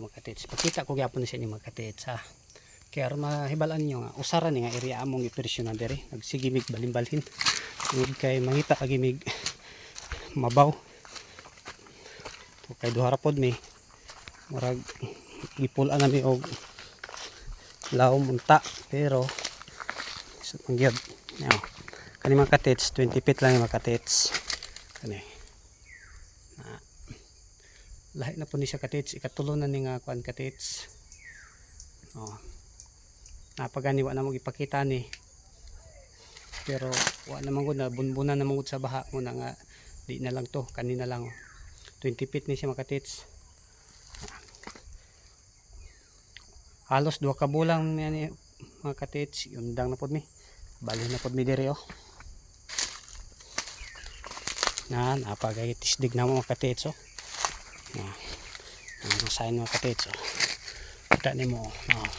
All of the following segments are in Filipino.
mga katits. Pakita ko gyapon sa inyo mga katits ha. Kaya aron mahibalaan niyo nga usaran ni nga area among ipresyon na diri. Nagsigimig balimbalhin. Tungod kay mangita agimig mabaw. To kay duha ra pod mi murag gipulan nami og laom unta pero sa pangyod. Kani mga katits 20 feet lang yung mga katits. Kani. Lahi na po ni siya katits, ikatulo na ni nga kuan katits. Napagani wa na mo ipakita ni. Pero wa naman gud na bunbunan na mangud sa baha mo na nga di na lang to, kanina lang. 20 feet ni siya mga katits. Halos 2 ka bulang ni mga katits, yundang na pod mi. Bali na pod mi diri oh. Napagatisdig na mga katits oh. Ang sign mga katits oh. Kita nimo oh.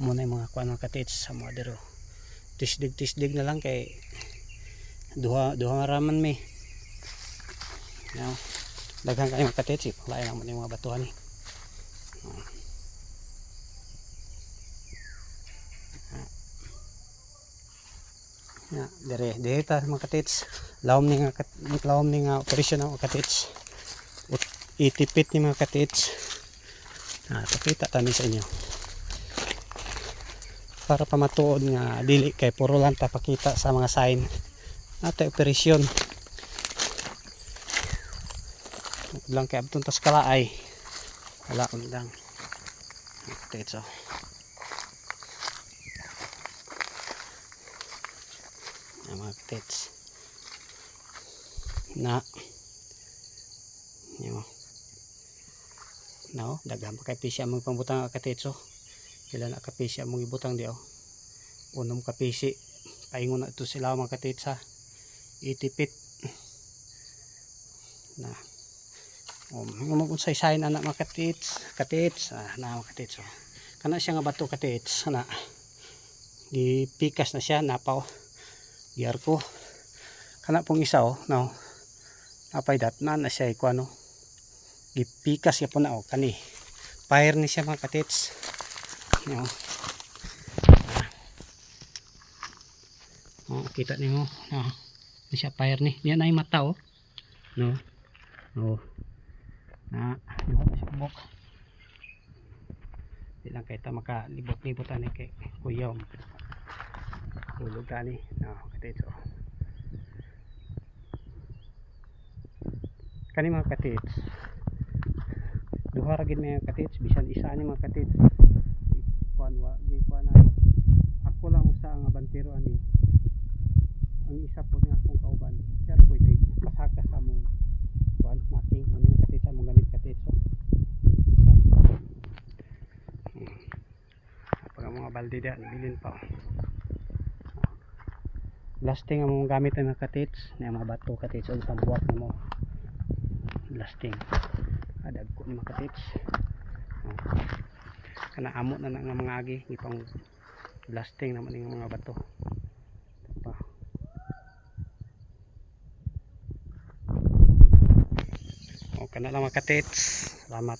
Muna yung mga kuan mga katits sa mga dero. Tisdig na lang kay duha raman mi. Daghan kayo mga katits, lain lang mo yung mga batuhan ni. Dire ta mga katits. Lawom ni nga operasyon ng mga katits. 80 feet ni mga katits. Pakita tani sa inyo. Para pa matuod nga dili kay puro lang ta pakita sa mga sign. Natay operasyon. Lang kay abton tas kalaay. Wala undang. Katits oh. Mga katits. Daghan pa kay pisi among pambutang katits oh. Ilan na kapisi among ibutang di oh. Unom kapisi. Paingon na ito sila mga katits ha. 80 feet. Magunsay sign anak mga katits. Mga katits oh. Kana siya nga bato katits. Gipikas na siya napaw. Giyar ko. Kana pong isa oh. Napay dat na siya iko ano. Gipikas ya po na oh. Kani. Fire ni siya mga katits. Kita niyo siya fire ni. Yan ay mata oh. Duha na siya buk. Di lang kay ta makalibot-libot ani kay kuyaw. Tulog ka ni. Katits oh. Kani mga katits. Duha ra gid mga katits, bisan isa ni mga katits. Ako lang usa ang abantero ani. Ang isa po nga akong kauban. Siya po ite pasaka sa mong kuan making ani mga katits among gamit katits. Pag mga balde diyan bilin pa. Blasting ang mga gamit ng mga katits, na mga bato katits o pambuak na mo. Blasting. Dagko ni mga katits. Kana amo na nga mga agi ipang blasting naman ng mga bato. Kana lang mga katits. Salamat.